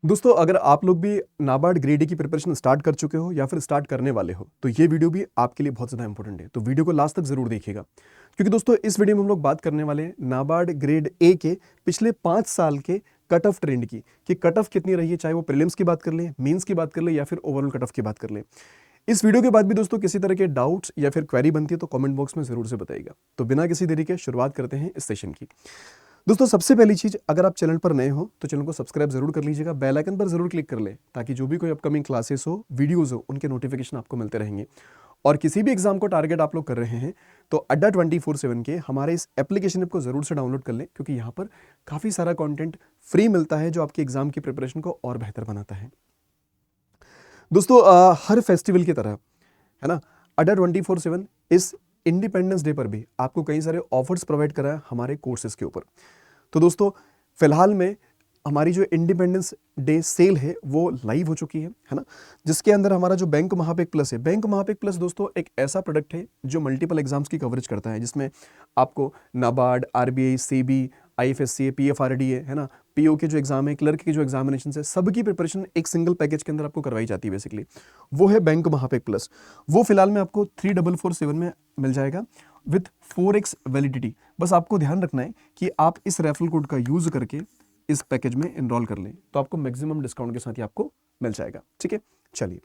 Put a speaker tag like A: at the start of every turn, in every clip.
A: दोस्तों, अगर आप लोग भी नाबार्ड ग्रेड ए की प्रिपरेशन स्टार्ट कर चुके हो या फिर स्टार्ट करने वाले हो तो ये वीडियो भी आपके लिए बहुत ज़्यादा इंपॉर्टेंट है। तो वीडियो को लास्ट तक जरूर देखिएगा, क्योंकि दोस्तों इस वीडियो में हम लोग बात करने वाले हैं नाबार्ड ग्रेड ए के पिछले 5 साल के कट ऑफ ट्रेंड की, कि कट ऑफ कितनी रही है, चाहे वो प्रीलिम्स की बात कर ले, मेंस की बात कर ले या फिर ओवरऑल कट ऑफ की बात कर ले। इस वीडियो के बाद भी दोस्तों किसी तरह के डाउट्स या फिर क्वेरी बनती है तो कमेंट बॉक्स में जरूर से बताइएगा। तो बिना किसी देरी के शुरुआत करते हैं इस सेशन की। दोस्तों सबसे पहली चीज, अगर आप चैनल पर नए हो तो चैनल को सब्सक्राइब जरूर कर लीजिएगा, बेल आइकन पर जरूर क्लिक कर ले, ताकि जो भी कोई अपकमिंग क्लासेस हो, वीडियोस हो, उनके नोटिफिकेशन आपको मिलते रहेंगे। और किसी भी एग्जाम को टारगेट आप लोग कर रहे हैं तो अड्डा 24/7 के हमारे इस एप्लीकेशन ऐप को जरूर से डाउनलोड कर लें, क्योंकि यहाँ पर काफ़ी सारा कंटेंट फ्री मिलता है जो आपके एग्जाम की प्रिपरेशन को और बेहतर बनाता है। दोस्तों हर फेस्टिवल की तरह, है ना, अड्डा 24/7 इस इंडिपेंडेंस डे पर भी आपको कई सारे ऑफर्स प्रोवाइड करा है हमारे कोर्सेज के ऊपर। तो दोस्तों फिलहाल में हमारी जो इंडिपेंडेंस डे सेल है वो लाइव हो चुकी है ना, जिसके अंदर हमारा जो बैंक महापेक प्लस है, बैंक महापेक प्लस दोस्तों एक ऐसा प्रोडक्ट है जो मल्टीपल एग्जाम्स की कवरेज करता है, जिसमें आपको NABARD, RBI, CB, IFSC, PFRDA, है ना, पीओ के जो एग्जाम है, क्लर्क के जो एग्जामिनेशन है, सबकी प्रिपरेशन एक सिंगल पैकेज के अंदर आपको करवाई जाती है। बेसिकली वो है बैंक महापेक प्लस। वो फिलहाल में आपको 3447 में मिल जाएगा विथ 4x वैलिडिटी। बस आपको ध्यान रखना है कि आप इस रेफरल कोड का यूज करके इस पैकेज में एनरोल कर लें, तो आपको मैक्सिमम डिस्काउंट के साथ ही आपको मिल जाएगा। ठीक है, चलिए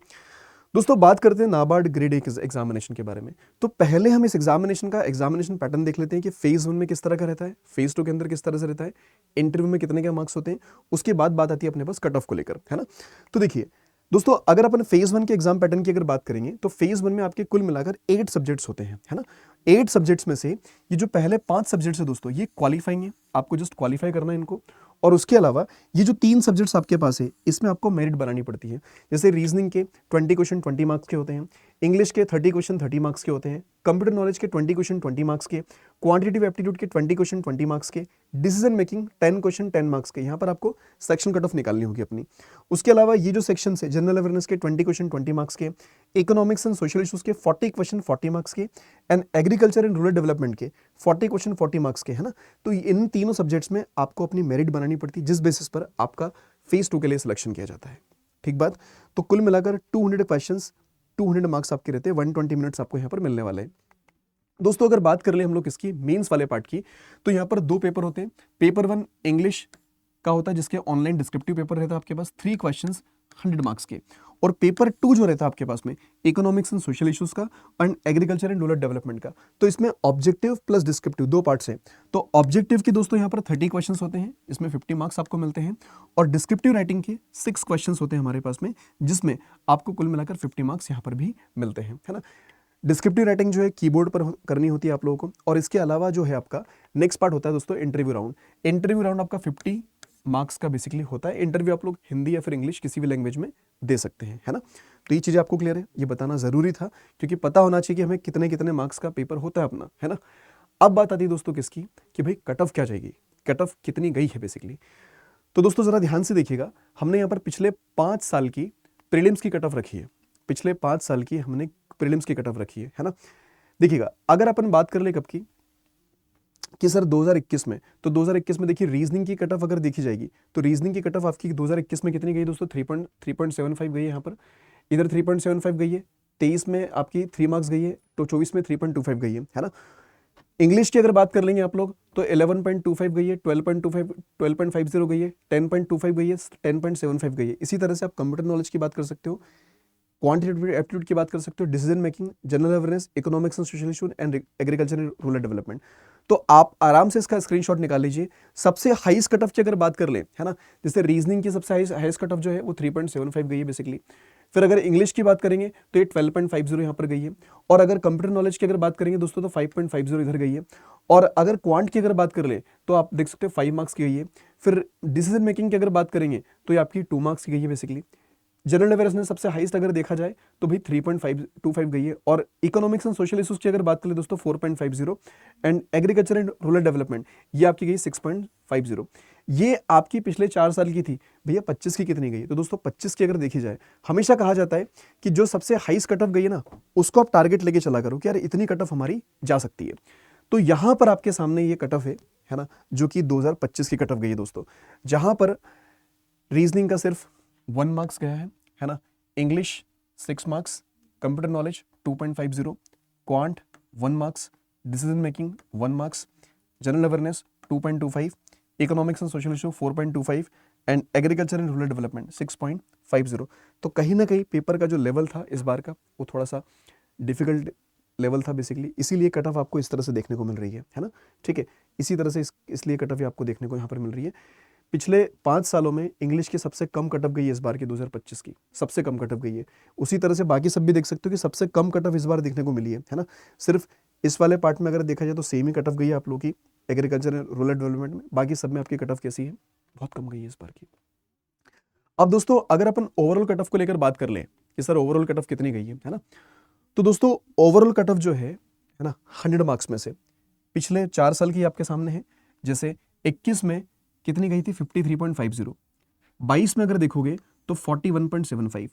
A: दोस्तों बात करते हैं नाबार्ड ग्रेड ए एग्जामिनेशन के बारे में। तो पहले हम इस एग्जामिनेशन का एग्जामिनेशन पैटर्न देख लेते हैं कि फेज 1 में किस तरह का रहता है, फेज 2 के अंदर किस तरह से रहता है, इंटरव्यू में कितने के मार्क्स होते हैं, उसके बाद बात आती है अपने पास कट ऑफ को लेकर, है ना। तो देखिए दोस्तों, अगर अपन फेज 1 के एग्जाम पैटर्न की अगर बात करेंगे तो फेज 1 में आपके कुल मिलाकर 8 सब्जेक्ट्स होते हैं, है ना। 8 सब्जेक्ट्स में से ये जो पहले 5 सब्जेक्ट्स है दोस्तों, ये क्वालिफाइंग है, आपको जस्ट क्वालिफाई करना है इनको। और उसके अलावा ये जो 3 सब्जेक्ट्स आपके पास है, इसमें आपको मेरिट बनानी पड़ती है। जैसे रीजनिंग के 20 क्वेश्चन 20 मार्क्स के होते हैं, इंग्लिश के 30 क्वेश्चन 30 मार्क्स के होते हैं, कंप्यूटर नॉलेज के 20 क्वेश्चन 20 मार्क्स के, क्वांटिटेटिव एप्टीट्यूड के 20 क्वेश्चन 20 मार्क्स के, डिसीजन मेकिंग 10 क्वेश्चन 10 मार्क्स के। यहाँ पर आपको सेक्शन कट ऑफ निकालनी होगी अपनी। उसके अलावा ये जो सेक्शन है, जनरल अवेयरनेस के 20 क्वेश्चन 20 मार्क्स के, इकोनॉमिक्स एंड सोशल इश्यूज के 40 क्वेश्चन 40 मार्क्स के, and agriculture and rural development के 40 क्वेश्चन 40 मार्क्स के, है ना। तो इन तीनों सब्जेक्ट्स में आपको अपनी मेरिट बनानी पड़ती है, जिस बेसिस पर आपका फेज 2 के लिए सिलेक्शन किया जाता है। ठीक बात। तो कुल मिलाकर 200 क्वेश्चंस 200 मार्क्स आपके रहते हैं, 120 मिनट्स आपको यहाँ पर मिलने वाले हैं। दोस्तों अगर बात कर ले हम लोग इसकी मेंस वाले पार्ट की, तो यहाँ पर 2 पेपर होते हैं। पेपर 1 इंग्लिश का होता है, जिसके ऑनलाइन डिस्क्रिप्टिव पेपर रहता है आपके पास 3 क्वेश्चंस 100 मार्क्स के। और पेपर 2 जो रहता है आपके पास में, इकोनॉमिक्स एंड सोशल इश्यूज का and agriculture and rural development का। तो इसमें ऑब्जेक्टिव प्लस डिस्क्रिप्टिव 2 पार्ट्स हैं। तो ऑब्जेक्टिव के दोस्तों यहाँ पर 30 क्वेश्चंस होते हैं, इसमें 50 मार्क्स आपको मिलते हैं। और डिस्क्रिप्टिव राइटिंग के 6 क्वेश्चंस होते हैं हमारे पास में, जिसमें आपको कुल मिलाकर 50 मार्क्स यहाँ पर भी मिलते हैं, है ना। डिस्क्रिप्टिव राइटिंग जो है कीबोर्ड पर करनी होती है आप लोगों को। और इसके अलावा जो है आपका नेक्स्ट पार्ट होता है दोस्तों इंटरव्यू राउंड। इंटरव्यू राउंड आपका 50 मार्क्स का बेसिकली होता है। इंटरव्यू आप लोग हिंदी या फिर इंग्लिश किसी भी लैंग्वेज में दे सकते हैं, है ना। तो ये चीज़ आपको क्लियर है, ये बताना जरूरी था, क्योंकि पता होना चाहिए कि हमें कितने कितने मार्क्स का पेपर होता है अपना, है ना। अब बात आती है दोस्तों किसकी, कि भाई कट ऑफ क्या जाएगी, कट ऑफ कितनी गई है बेसिकली। तो दोस्तों जरा ध्यान से देखिएगा, हमने यहाँ पर पिछले 5 साल की प्रीलिम्स की कट ऑफ रखी है। पिछले 5 साल की हमने प्रीलिम्स की कट ऑफ रखी है ना। देखिएगा अगर अपन बात कर ले कब की, कि सर 2021 में, तो 2021 में देखिए रीजनिंग की कट ऑफ अगर देखी जाएगी तो रीजनिंग की कट ऑफ आपकी 2021 में कितनी गई दोस्तों, 3.75 गई है यहाँ पर, इधर 3.75 गई है। 23 में आपकी 3 मार्क्स गई है, तो 24 में 3.25 गई है ना। इंग्लिश की अगर बात कर लेंगे आप लोग तो 11.25 गई है, 12.50 गई है, 10.25 गई है, 10.75 गई है। इसी तरह से आप कंप्यूटर नॉलेज की बात कर सकते हो, क्वांटिटेटिव एप्टीट्यूड की बात कर सकते हो, decision making, general awareness, economics and social issue and agriculture and rural development. तो आप आराम से इसका स्क्रीनशॉट निकाल लीजिए। सबसे हाईएस्ट कट ऑफ की अगर बात कर ले, है ना, जैसे रीजनिंग की सबसे हाईएस्ट कट ऑफ जो है वो 3.75 गई है बेसिकली। फिर अगर इंग्लिश की बात करेंगे तो ये 12.50 यहाँ पर गई है। और अगर कंप्यूटर नॉलेज की अगर बात करेंगे दोस्तों तो 5.50 इधर गई है। और अगर क्वांट की अगर बात कर ले तो आप देख सकते हो 5 मार्क्स की गई है। फिर डिसीजन मेकिंग की अगर बात करेंगे तो ये आपकी 2 मार्क्स की गई है बेसिकली। जनरल अवेयरनेस में सबसे हाईएस्ट अगर देखा जाए तो भाई 3.525 गई है। और इकोनॉमिक्स एंड सोशल इश्यूज की अगर बात करें दोस्तों 4.50, and agriculture and rural development ये आपकी गई 6.50। ये आपकी पिछले 4 साल की थी। भैया 25 की कितनी गई, तो दोस्तों 25 की अगर देखी जाए, हमेशा कहा जाता है कि जो सबसे हाईएस्ट कट ऑफ गई है ना, उसको आप टारगेट लेके चला करो कि यार इतनी कट ऑफ हमारी जा सकती है। तो यहां पर आपके सामने ये कट ऑफ है ना, जो कि 2025 की कट ऑफ गई है दोस्तों, जहां पर रीजनिंग का सिर्फ 1 मार्क्स गया है ना। English 6 marks, computer knowledge 2.50, quant 1 marks, decision making 1 marks, general awareness 2.25, economics and social issue 4.25 and agriculture and rural development 6.50। तो कहीं ना कहीं पेपर का जो लेवल था इस बार का वो थोड़ा सा डिफिकल्ट लेवल था बेसिकली, इसीलिए कट ऑफ आपको इस तरह से देखने को मिल रही है ना। ठीक है, इसी तरह से इसलिए कट ऑफ आपको देखने को यहाँ पर मिल रही है। पिछले 5 सालों में इंग्लिश की सबसे कम कट ऑफ गई है इस बार की 2025 की, सबसे कम कट ऑफ गई है। उसी तरह से बाकी सब भी देख सकते हो कि सबसे कम कट ऑफ इस बार देखने को मिली है ना। सिर्फ इस वाले पार्ट में अगर देखा जाए तो सेम ही कट ऑफ गई है आप लोगों की एग्रीकल्चर एंड रूरल डेवलपमेंट में, बाकी सब में आपकी कट ऑफ कैसी है, बहुत कम गई है इस बार की। अब दोस्तों अगर अपन ओवरऑल कट ऑफ को लेकर बात कर लें कि सर ओवरऑल कट ऑफ कितनी गई है ना, तो दोस्तों ओवरऑल कट ऑफ जो है ना 100 मार्क्स में से पिछले 4 साल की आपके सामने है। जैसे 21 में कितनी गई थी 53.50, 22 में अगर देखोगे तो 41.75,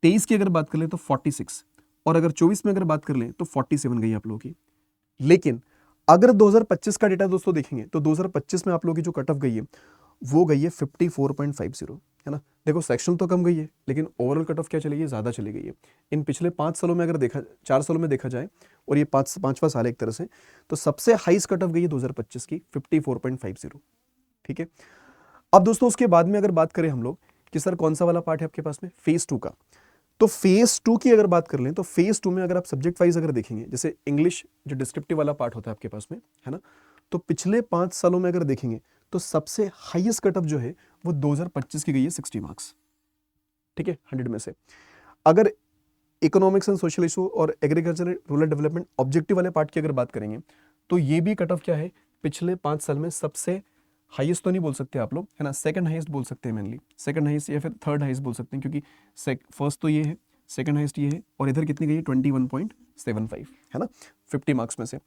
A: 23 की अगर बात कर ले तो 46, और अगर 24 में अगर बात कर लें तो 47 गई आप लोगों की। लेकिन अगर 2025 का डेटा दोस्तों देखेंगे तो 2025 में आप लोगों की जो कट ऑफ गई है वो गई है 54.50, है ना। देखो सेक्शन तो कम गई है लेकिन ओवरऑल कट ऑफ क्या चली गई, ज्यादा चली गई है। इन पिछले 5 सालों में अगर देखा 4 सालों में देखा जाए और ये पांचवा साल है एक तरह से, तो सबसे हाईएस्ट कट ऑफ गई है 2025 की 54.50। ठीक है, अब दोस्तों उसके बाद में अगर बात करें हम लोग कि सर कौन सा वाला पार्ट है आपके पास में, फेज 2 का, तो फेज 2 की अगर बात कर लें तो फेज 2 में अगर आप सब्जेक्ट वाइज अगर देखेंगे, जैसे इंग्लिश जो डिस्क्रिप्टिव वाला पार्ट होता है आपके पास में, है ना, तो पिछले 5 सालों में अगर देखेंगे तो सबसे हाईएस्ट कट ऑफ जो है वो 2025 की गई है 60 मार्क्स। ठीक है, 100 में से। अगर इकोनॉमिक्स एंड सोशल इशू और एग्रीकल्चर रूरल डेवलपमेंट ऑब्जेक्टिव वाले पार्ट की अगर बात करेंगे तो ये भी कट ऑफ क्या है, पिछले 5 साल में सबसे हाईएस्ट तो नहीं बोल सकते आप लोग, है ना, सेकंड हाईएस्ट बोल सकते हैं, मेनली सेकंड हाईएस्ट या फिर थर्ड हाईएस्ट बोल सकते हैं, क्योंकि फर्स्ट तो ये है, सेकंड हाईएस्ट ये है, और इधर कितनी गई है 21.75, है ना, 50 मार्क्स में से।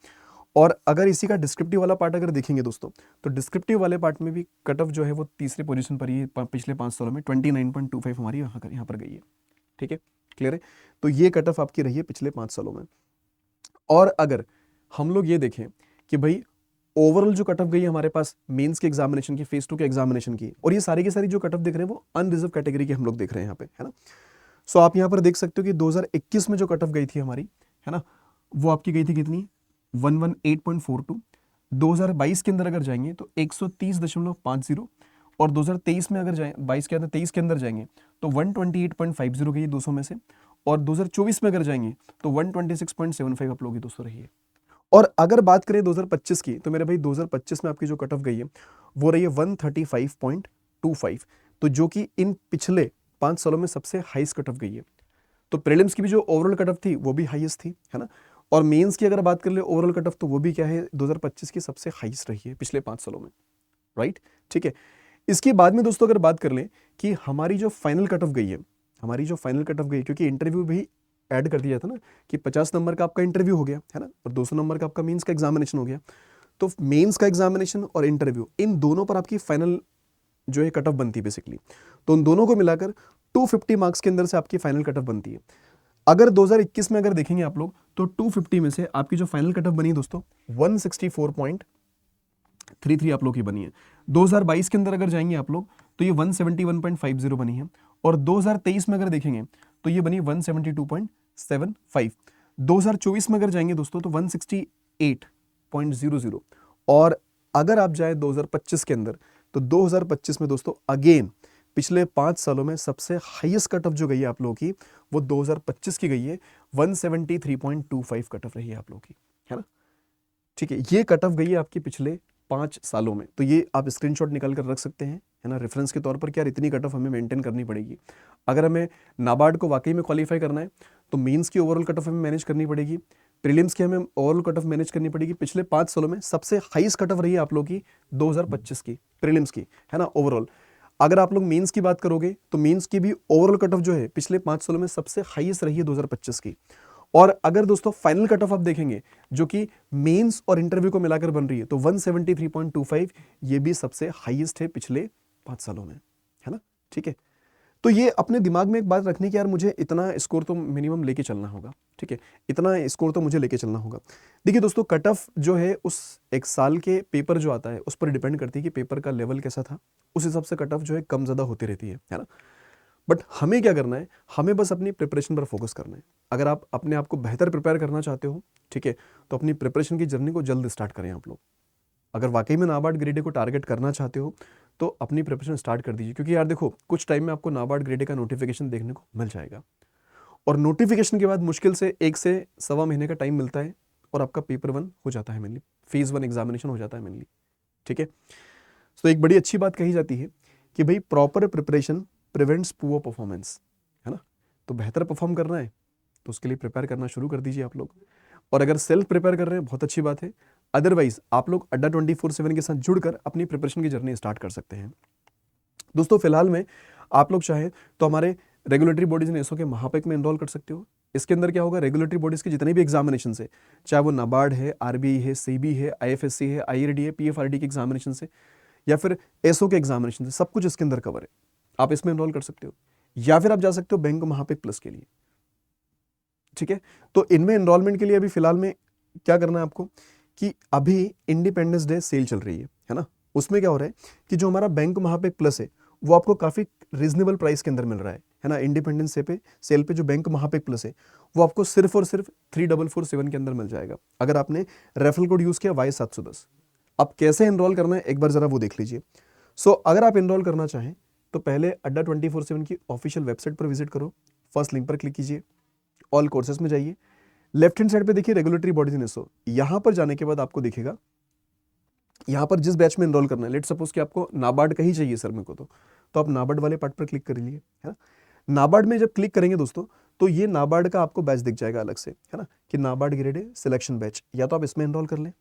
A: और अगर इसी का डिस्क्रिप्टिव वाला पार्ट अगर देखेंगे दोस्तों, तो डिस्क्रिप्टिव वाले पार्ट में भी कट ऑफ जो है वो तीसरे पोजीशन पर ही पिछले 5 सालों में 29.25 हमारी यहाँ पर गई है। ठीक है, क्लियर है। तो ये कट ऑफ आपकी रही है पिछले 5 सालों में। और अगर हम लोग ये देखें कि भाई ओवरऑल जो कट ऑफ गई है हमारे पास मेंस के एग्जामिनेशन की, फेज 2 के एग्जामिनेशन की, और ये सारी की सारी जो कट ऑफ देख रहे हैं वो अनरिजर्व कैटेगरी के हम लोग देख रहे हैं यहाँ पे, है ना। सो आप यहाँ पर देख सकते हो कि 2021 में जो कट ऑफ गई थी हमारी, है ना, वो आपकी गई थी कितनी 118.42। 2022 के अंदर अगर जाएंगे तो 130.50, और 2023 में अगर जाए 22 के अंदर 23 के अंदर जाएंगे तो 128.50 गई है 200 में से, और 2024 में अगर जाएंगे तो 126.75 आप लोगों की 200 रही है। और अगर बात करें 2025 की, तो मेरे भाई 2025 में आपकी जो कट ऑफ गई है वो रही है 135.25, तो जो कि इन पिछले 5 सालों में सबसे हाईएस्ट कट ऑफ गई है। तो प्रीलिम्स की भी जो ओवरऑल कट ऑफ थी वो भी हाईएस्ट थी, है ना, और मेंस की अगर बात कर ले ओवरऑल कट ऑफ तो वो भी क्या है 2025 की सबसे हाईएस्ट रही है पिछले 5 सालों में, राइट। ठीक है, इसके बाद में दोस्तों अगर बात कर लें कि हमारी जो फाइनल कट ऑफ गई है, हमारी जो फाइनल कट ऑफ गई, क्योंकि इंटरव्यू भी ऐड कर दिया था ना कि 50 नंबर का आपका इंटरव्यू हो गया, है ना, और 200 नंबर का आपका मेंस का एग्जामिनेशन हो गया। तो मेंस का एग्जामिनेशन और इंटरव्यू, इन दोनों पर आपकी फाइनल जो है कट ऑफ बनती है बेसिकली। तो उन दोनों को मिलाकर 250 मार्क्स के अंदर से आपकी फाइनल कट ऑफ बनती है। अगर 2021 में अगर देखेंगे आप लोग तो 250 में से आपकी जो फाइनल कट ऑफ बनी दोस्तों 164.33 आप लोग की बनी है। 2022 के अंदर अगर जाएंगे आप लोग तो ये 171.50 बनी है, और 2023 में अगर देखेंगे तो ये बनी 172.75। 2024 में अगर जाएंगे दोस्तों तो 168.00, और अगर आप जाए 2025 के अंदर तो 2025 में दोस्तों अगेन पिछले 5 सालों में सबसे हाईएस्ट कट ऑफ जो गई है आप लोगों की वो 2025 की गई है, 173.25 कट ऑफ रही है आप लोगों की, है ना। ठीक है, ये कट ऑफ गई है आपकी पिछले 5 सालों में। तो ये आप स्क्रीनशॉट निकाल कर रख सकते हैं, है ना, रेफरेंस के तौर पर क्या इतनी कट ऑफ हमें मेंटेन करनी पड़ेगी। अगर हमें नाबार्ड को वाकई में क्वालिफाई करना है तो मेंस की ओवरऑल कट ऑफ हमें मैनेज करनी पड़ेगी, प्रीलिम्स की हमें ओवरऑल कट ऑफ मैनेज करनी पड़ेगी। पिछले 5 सालों में सबसे हाईएस्ट कट ऑफ रही है आप लोगों की 2025 की प्रीलिम्स की, है ना, ओवरऑल। अगर आप लोग मेंस की बात करोगे तो मेंस की भी ओवरऑल कट ऑफ जो है पिछले 5 सालों में सबसे हाईएस्ट रही है 2025 की। और अगर दोस्तों फाइनल कट ऑफ आप देखेंगे जो कि मेंस और इंटरव्यू को मिलाकर बन रही है तो 173.25 ये भी सबसे हाईएस्ट है पिछले 5 सालों में, है ना। ठीक है, तो ये अपने दिमाग में एक बात रखने की, यार मुझे इतना स्कोर तो मिनिमम लेके चलना होगा, ठीक है, इतना स्कोर तो मुझे लेके चलना होगा। देखिए दोस्तों, कट ऑफ जो है उस एक साल के पेपर जो आता है उस पर डिपेंड करती है कि पेपर का लेवल कैसा था, उस हिसाब से कट ऑफ जो है कम ज़्यादा होती रहती है ना। बट हमें क्या करना है, हमें बस अपनी प्रिपरेशन पर फोकस करना है। अगर आप अपने आप को बेहतर प्रिपेयर करना चाहते हो, ठीक है, तो अपनी प्रिपरेशन की जर्नी को जल्द स्टार्ट करें आप लोग। अगर वाकई में नाबार्ड ग्रेड ए को टारगेट करना चाहते हो तो अपनी प्रिपरेशन स्टार्ट कर दीजिए, क्योंकि यार देखो कुछ टाइम में आपको नाबार्ड ग्रेड ए का नोटिफिकेशन देखने को मिल जाएगा, और नोटिफिकेशन के बाद मुश्किल से 1 से सवा महीने का टाइम मिलता है और आपका पेपर 1 हो जाता है मेनली, फेज 1 एग्जामिनेशन हो जाता है मेनली, ठीक है। तो एक बड़ी अच्छी बात कही जाती है कि भाई proper preparation prevents poor performance, है ना। तो बेहतर परफॉर्म करना है तो उसके लिए प्रिपेयर करना शुरू कर दीजिए आप लोग। और अगर सेल्फ प्रिपेयर कर रहे हैं बहुत अच्छी बात है, अदरवाइज आप लोग अड्डा 24/7 के साथ जुड़कर अपनी प्रिपरेशन की जर्नी स्टार्ट कर सकते हैं। दोस्तों फिलहाल में आप लोग चाहें तो हमारे रेगुलेटरी बॉडीज ने एसओ के महापेक में एनरोल कर सकते हो। इसके अंदर क्या होगा, रेगुलेटरी बॉडीज के जितने भी एग्जामिनेशन है, चाहे वो नाबार्ड है, आरबीआई है, सीबी है, आईएफएससी है, आईआरडी है, पीएफआरडी के एग्जामिनेशन से, या फिर एसओ के एग्जामिनेशन से, सब कुछ इसके अंदर कवर है। आप इसमें एनरोल कर सकते हो, या फिर आप जा सकते हो बैंक महापेक प्लस के लिए, ठीक है। तो इनमें एनरोलमेंट के लिए अभी फिलहाल में क्या करना है आपको कि अभी इंडिपेंडेंस डे सेल चल रही है ना। उसमें क्या हो रहा है कि जो हमारा बैंक महापेक प्लस है वो आपको काफ़ी रीजनेबल प्राइस के अंदर मिल रहा है ना। इंडिपेंडेंस डे पे सेल पे जो बैंक महापेक प्लस है वो आपको सिर्फ और सिर्फ 3447 के अंदर मिल जाएगा, अगर आपने रेफरल कोड यूज़ किया Y710। अब कैसे एनरोल करना है एक बार ज़रा वो देख लीजिए। सो अगर आप एनरोल करना चाहें तो पहले अड्डा 24/7 की ऑफिशियल वेबसाइट पर विजिट करो, फर्स्ट लिंक पर क्लिक कीजिए, ऑल कोर्सेज में जाइए, लेफ्ट हैंड साइड पे देखिए रेगुलेटरी बॉडीज इन एसओ। यहां पर जाने के बाद आपको दिखेगा, यहां पर जिस बैच में एनरोल करना है, लेट सपोज कि आपको नाबार्ड का ही चाहिए सर मेरे को, तो आप नाबार्ड वाले पार्ट पर क्लिक कर लीजिए, है ना। नाबार्ड में जब क्लिक करेंगे दोस्तों तो ये नाबार्ड का आपको बैच दिख जाएगा अलग से, है ना, कि NABARD grade A selection batch, या तो आप इसमें एनरोल कर लें,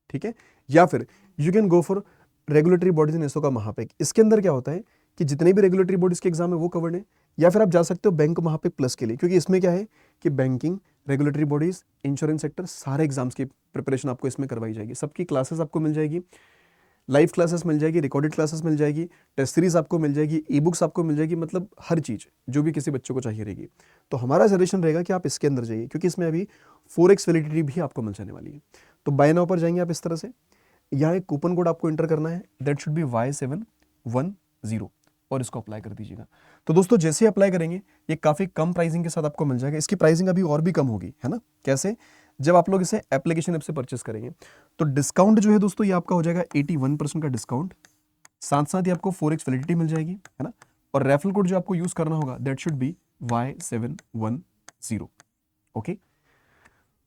A: ठीक है, या फिर you can go for regulatory bodies in SO का महापेक। इसके अंदर क्या होता है कि जितने भी रेगुलेटरी बॉडीज के एग्जाम है वो कवर्ड है, या फिर आप जा सकते हो बैंक महापेक प्लस के लिए, क्योंकि इसमें क्या है कि banking, regulatory bodies, insurance sector, सारे एग्जाम्स की प्रिपरेशन आपको इसमें करवाई जाएगी। सबकी क्लासेस आपको मिल जाएगी, लाइव क्लासेस मिल जाएगी, रिकॉर्डेड क्लासेस मिल जाएगी, टेस्ट सीरीज आपको मिल जाएगी, ई बुक्स आपको मिल जाएगी, मतलब हर चीज़ जो भी किसी बच्चों को चाहिए रहेगी। तो हमारा सजेशन रहेगा कि आप इसके अंदर जाइए, क्योंकि इसमें अभी 4x वैलिडिटी भी आपको मिल जाने वाली है। तो बाय नाउ पर जाएंगे आप इस तरह से, यहाँ एक कूपन कोड आपको एंटर करना है, दैट शुड बी Y710, और इसको अप्लाई कर दीजिएगा। तो दोस्तों जैसे ही अप्लाई करेंगे ये काफ़ी कम प्राइसिंग के साथ आपको मिल जाएगा। इसकी प्राइसिंग अभी और भी कम होगी, है ना। कैसे, जब आप लोग इसे एप्लीकेशन ऐप से परचेस करेंगे तो डिस्काउंट जो है दोस्तों ये आपका हो जाएगा 81% का डिस्काउंट, साथ साथ ही आपको 4x वैलिडिटी मिल जाएगी, है ना। और रेफरल कोड जो आपको यूज़ करना होगा that should be Y710, okay.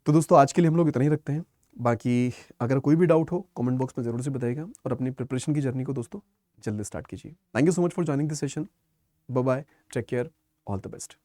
A: तो दोस्तों आज के लिए हम लोग इतना ही रखते हैं, बाकी अगर कोई भी डाउट हो कमेंट बॉक्स में ज़रूर से बताइएगा, और अपनी प्रिपरेशन की जर्नी को दोस्तों जल्दी स्टार्ट कीजिए। Thank you so much for joining this session, bye bye, take care, all the best.